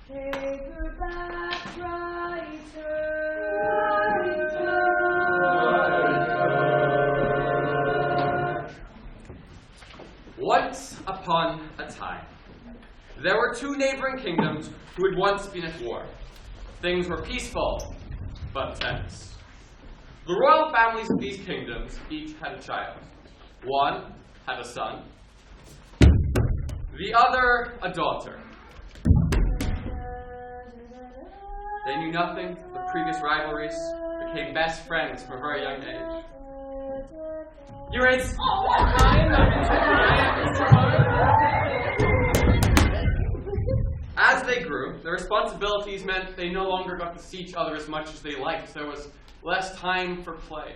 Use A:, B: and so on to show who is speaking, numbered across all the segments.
A: Take her back, brighter.
B: Once upon a time, there were two neighboring kingdoms who had once been at war. Things were peaceful, but tense. The royal families of these kingdoms each had a child. One had a son, the other a daughter. They knew nothing of the previous rivalries, became best friends from a very young age. You're in. As they grew, their responsibilities meant they no longer got to see each other as much as they liked. There was less time for play.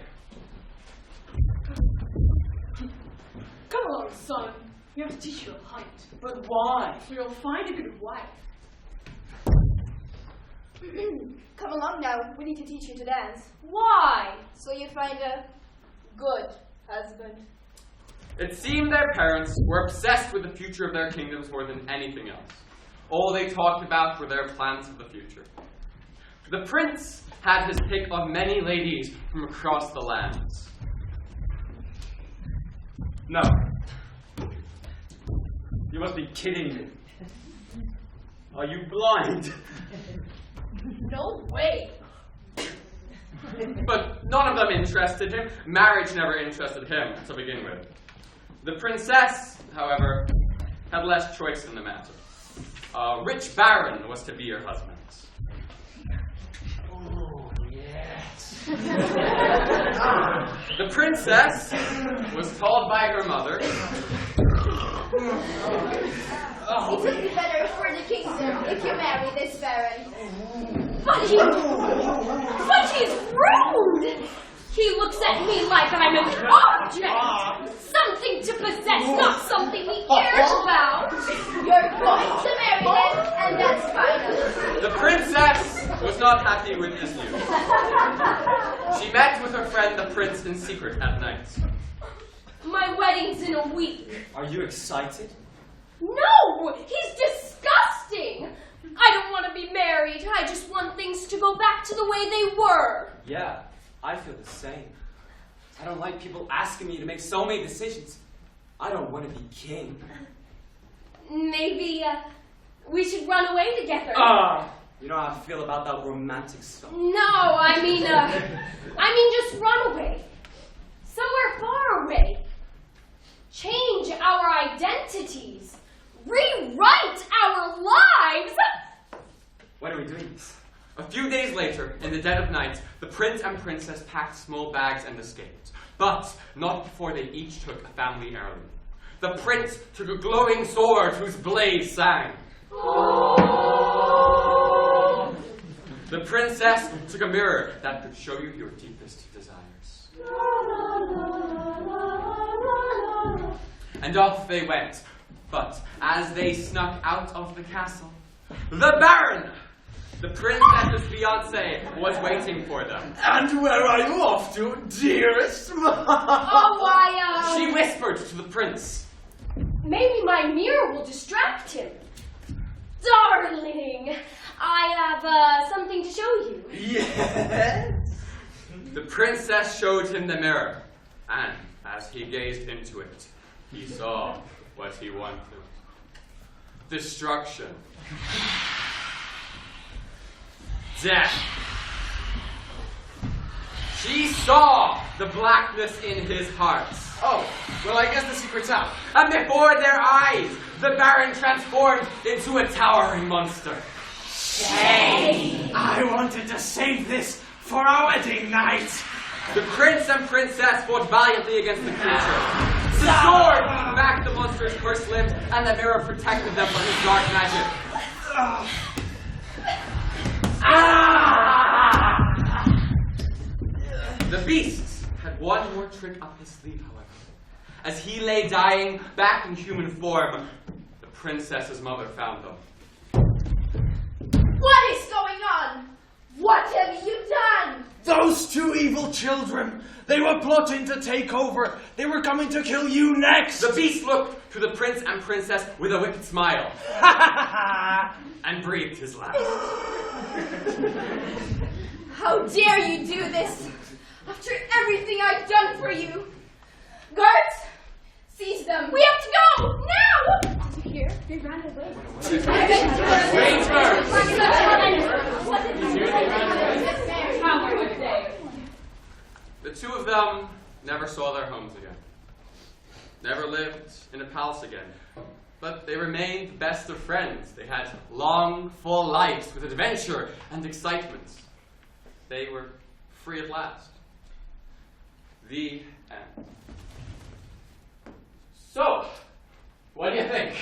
A: Come along, son. You have to teach you a hunt.
C: But why?
A: So you'll find a good wife.
D: Come along now. We need to teach you to dance.
A: Why?
D: So you find a good husband.
B: It seemed their parents were obsessed with the future of their kingdoms more than anything else. All they talked about were their plans for the future. The prince had his pick of many ladies from across the lands.
E: No. You must be kidding me. Are you blind?
A: No way.
B: But none of them interested him. Marriage never interested him to begin with. The princess, however, had less choice in the matter. A rich baron was to be her husband.
E: Oh, yes.
B: The princess was told by her mother,
D: It would be better for the kingdom if you marry this baron.
A: But he's rude! He looks at me like I'm an object! Something to possess, not something he cares about!
D: You're going to marry him, and that's final.
B: the princess was not happy with this news. She met with her friend the prince in secret at night.
A: My wedding's in a week.
E: Are you excited?
A: No! He's disgusting! I don't want to be married. I just want things to go back to the way they were.
E: Yeah, I feel the same. I don't like people asking me to make so many decisions. I don't want to be king.
A: Maybe, we should run away together.
E: You know how I feel about that romantic stuff.
A: No, I mean just run away. Somewhere far away. Change our identities. Rewrite our lives.
E: When are we doing this?
B: A few days later, in the dead of night, the prince and princess packed small bags and escaped. But not before they each took a family heirloom. The prince took a glowing sword whose blade sang.
A: Oh.
B: The princess took a mirror that could show you your deepest desires. And off they went. But as they snuck out of the castle, the baron, the princess's fiancé, was waiting for them.
F: And where are you off to, dearest?
B: She whispered to the prince.
A: Maybe my mirror will distract him. Darling, I have something to show you.
F: Yes?
B: The princess showed him the mirror, and as he gazed into it, he saw what he wanted. Destruction. Death. She saw the blackness in his heart.
F: Oh, well, I guess the secret's out.
B: And before their eyes, the baron transformed into a towering monster.
F: Shame! I wanted to save this for our wedding night.
B: The prince and princess fought valiantly against the creature. The sword backed the monster's first limbs, and the mirror protected them from his dark magic. The beast had one more trick up his sleeve, however. As he lay dying, back in human form, the princess's mother found them.
D: What is going on? What have you done?
F: Those two evil children, they were plotting to take over. They were coming to kill you next.
B: The beast looked to the prince and princess with a wicked smile and breathed his last.
D: How dare you do this? After everything I've done for you. Guards, seize them. We have to go now. Here, they ran away.
A: How could they?
B: The two of them never saw their homes again. Never lived in a palace again. But they remained best of friends. They had long, full lives with adventure and excitement. They were free at last. The end. So, what do you think?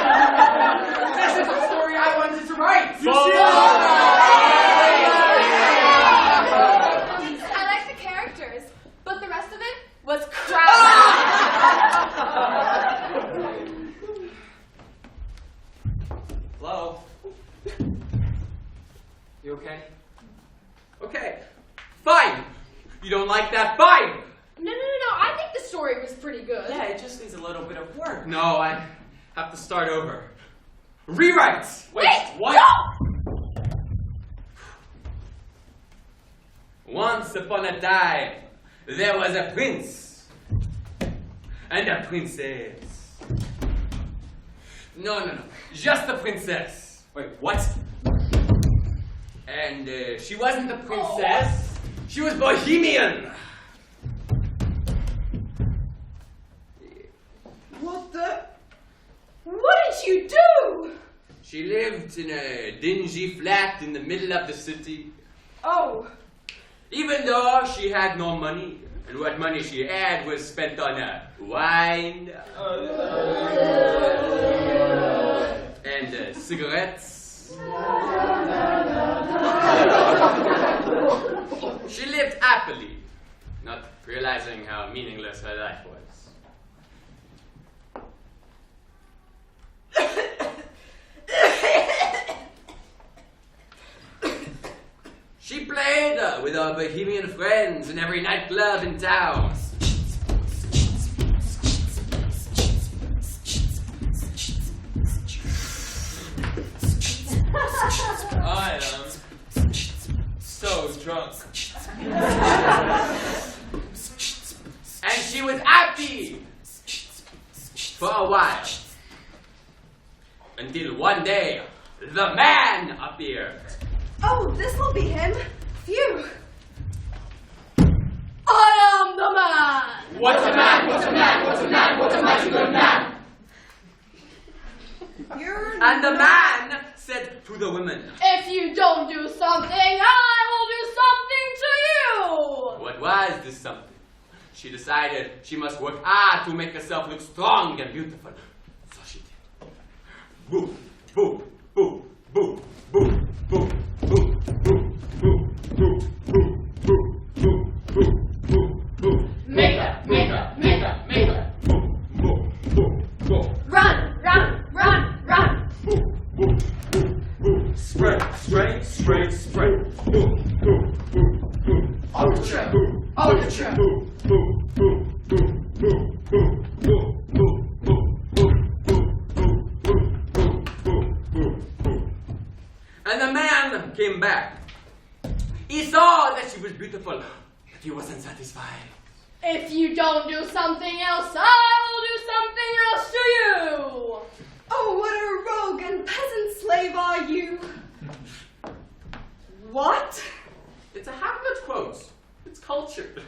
F: This is the story I wanted to write.
D: I like the characters, but the rest of it was crap.
E: Hello? You okay?
B: Okay, fine. You don't like that? Fine.
A: No. I think the story was pretty good.
E: Yeah, it just needs a little bit of work.
B: No, I have to start over. Rewrite.
A: Wait,
B: what?
A: no!
B: Once upon a time, there was a prince and a princess. No. Just a princess.
E: Wait, what?
B: And she wasn't a princess. She was bohemian.
F: What the?
A: What did you do?
B: She lived in a dingy flat in the middle of the city.
A: Oh.
B: Even though she had no money, and what money she had was spent on wine and cigarettes. She lived happily, not realizing how meaningless her life was. She played with her bohemian friends in every nightclub in town.
C: I am so drunk.
B: And she was happy for a while. Until one day, the man appeared.
D: Oh, this will be him. Phew.
A: I am the man!
B: What's a man? What's a man? What's a man? What's a mighty good man? And the man said to the women,
A: If you don't do something, I will do something to you!
B: what was this something? She decided she must work hard to make herself look strong and beautiful. So she did. Boo, boo, boo, boo, boo, boo, boo, boo, boo, boo, boo, boo, boo, boo, boo, boo.
A: Makeup, makeup, makeup, makeup.
B: Boo, boo, boo, boo.
A: Run, run, run, run.
B: Boo, boo, boo, boo. Spray, spray, spray, spray. Boo, boo, boo, boo.
A: Ultra,
B: Boo,
A: ultra.
B: boo, boo, boo, boo, boo, boo, boo, boo, boo, boo, boo, boo, boo, boo, boo, boo, boo. And the man came back. He saw that she was beautiful, but he wasn't satisfied.
A: If you don't do something else, I will do something else to you!
D: Oh, what a rogue and peasant slave are you! What?
B: It's a Hamlet quote. It's cultured.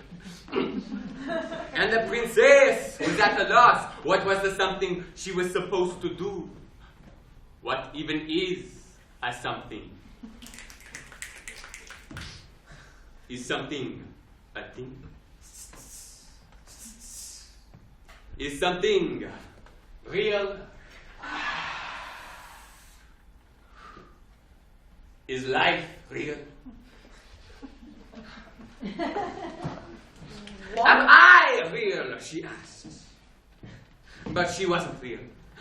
B: And the princess was at a loss. What was the something she was supposed to do? What even is a something? Is something a thing? Is something real? Is life real? Am I real? She asked. But she wasn't real.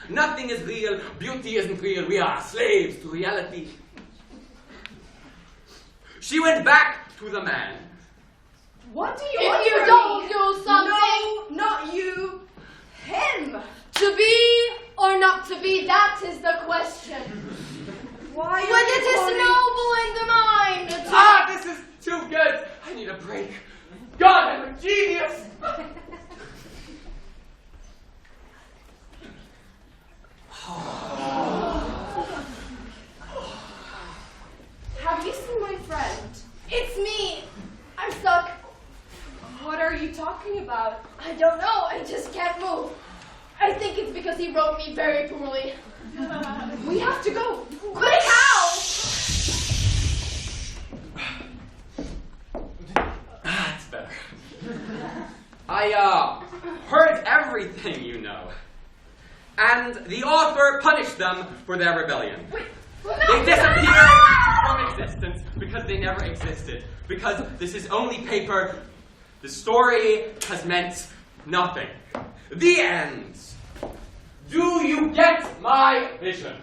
B: Nothing is real. Beauty isn't real. We are slaves to reality. She went back to the man.
D: What do you
A: If
D: want
A: you
D: from
A: don't
D: me?
A: do something-
D: No, not you. Him.
A: To be or not to be, that is the question.
D: Why
A: When it is noble in the mind to
B: Ah, this is too good. I need a break. God, I'm a genius.
D: Have you seen my friend? It's me. I'm stuck. What are you talking about? I don't know. I just can't move. I think it's because he wrote me very poorly. We have to go. But how?
B: That's better. I heard everything you know. And the author punished them for their rebellion. They disappeared from existence because they never existed. Because this is only paper. The story has meant nothing. The end. Do you get my vision?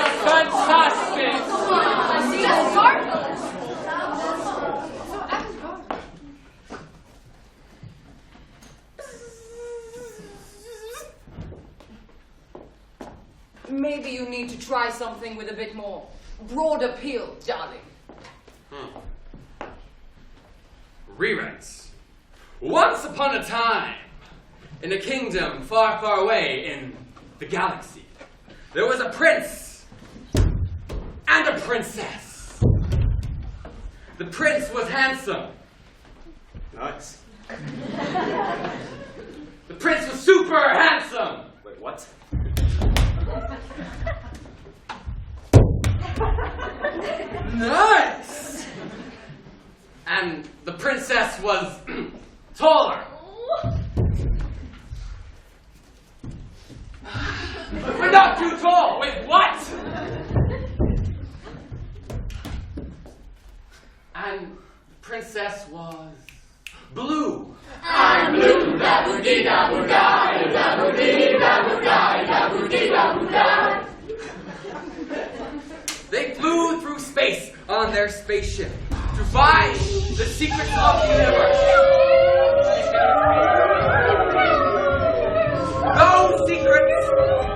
C: Fantastic!
A: just marvelous.
G: Maybe you need to try something with a bit more broad appeal, darling.
B: Rewrites. Once upon a time, in a kingdom far, far away in the galaxy, there was a prince and a princess. The prince was handsome.
E: Nice.
B: The prince was super handsome.
E: Wait, what?
B: Nice! And the princess was taller. But not too tall. Wait, what? And the princess was blue.
A: I'm blue, da-boo-dee-da-boo-die, da-boo-dee-da-boo-die, da-boo-dee-da-boo-die.
B: They flew through space on their spaceship to find the secrets of the universe. Those secrets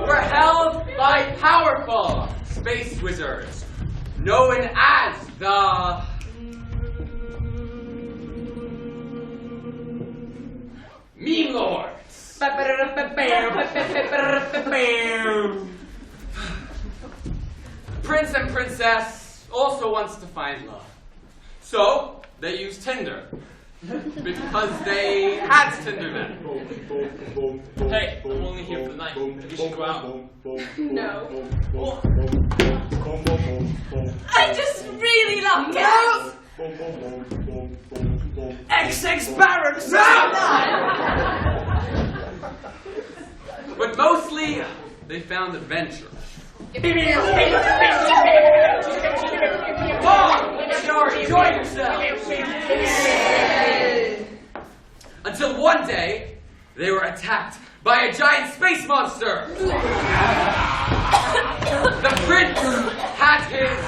B: were held by powerful space wizards known as the Meme Lords. Prince and princess also wants to find love. So, they use Tinder. Because they had Tinder then.
C: Hey, I'm only here for the night. We should go out.
D: No. I just really love cats.
F: XX barracks!
B: But mostly, they found adventure. Come on! Enjoy yourself! Until one day, they were attacked by a giant space monster! The prince had his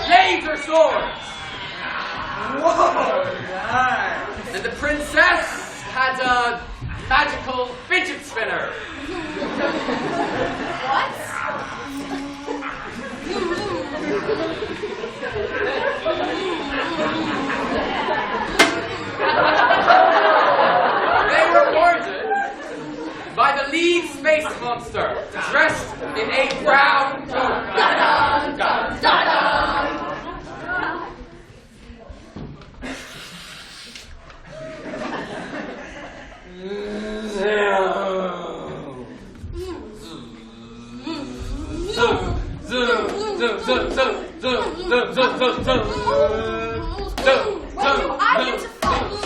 B: laser swords!
F: Whoa!
B: And the princess had a magical fidget spinner! They were boarded by the lead space monster, dressed in a brown coat.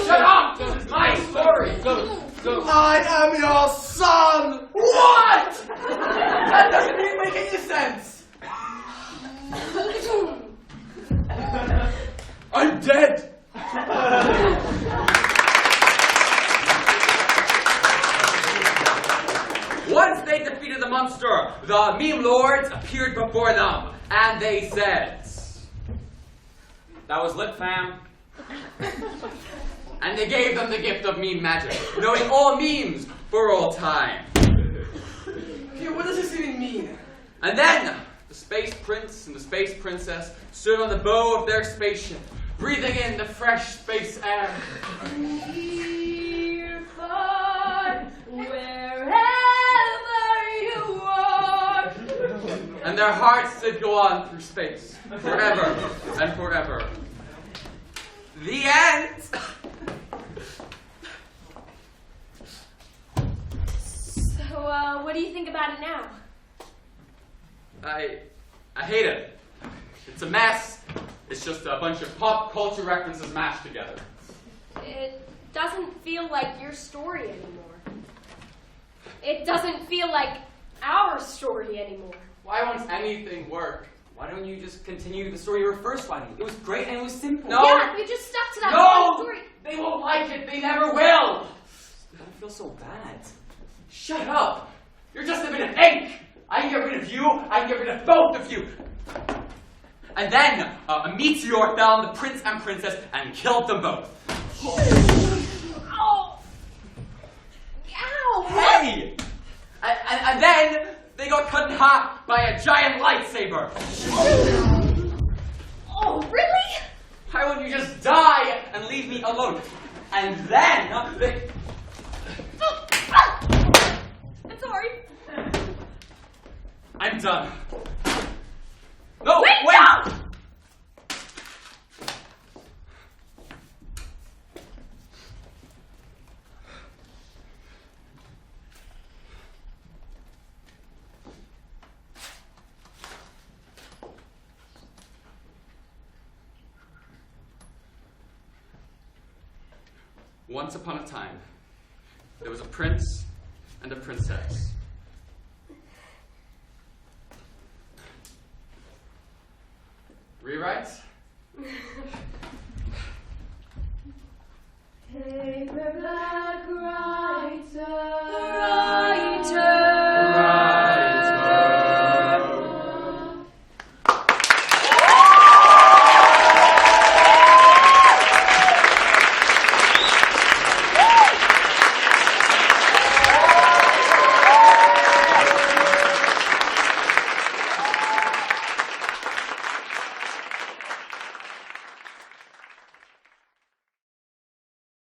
B: Shut up! This is my story!
F: I am your son! What? That doesn't even make any sense! I'm dead!
B: Once they defeated the monster, the meme lords appeared before them, and they said,
E: That was lit, fam.
B: and they gave them the gift of meme magic, knowing all memes for all time.
F: Okay, what does this even mean?
B: And then, the Space Prince and the Space Princess stood on the bow of their spaceship, breathing in the fresh space air.
D: Dear far, wherever you are.
B: And their hearts did go on through space, forever and forever. The end!
D: So, what do you think about it now?
B: I hate it. It's a mess. It's just a bunch of pop culture references mashed together.
D: It doesn't feel like your story anymore. It doesn't feel like our story anymore.
B: Why won't anything work?
E: Why don't you just continue the story you were first writing? It was great and it was simple.
B: No.
D: Yeah, you just stuck to that
B: No!
D: story.
B: They won't like it. They never will.
E: I don't feel so bad.
B: Shut up. You're just a bit of ink. I can get rid of you. I can get rid of both of you. And then a meteor fell on the prince and princess and killed them both.
D: Oh. Ow!
B: Hey! And then they got cut in half by a giant lightsaber.
D: Oh, really?
B: Why wouldn't you just die and leave me alone? And then they...
D: I'm sorry.
B: I'm done. No,
D: Wait!
B: wait!
D: No!
B: Once upon a time, there was a prince and a princess. Rewrite?
D: Paper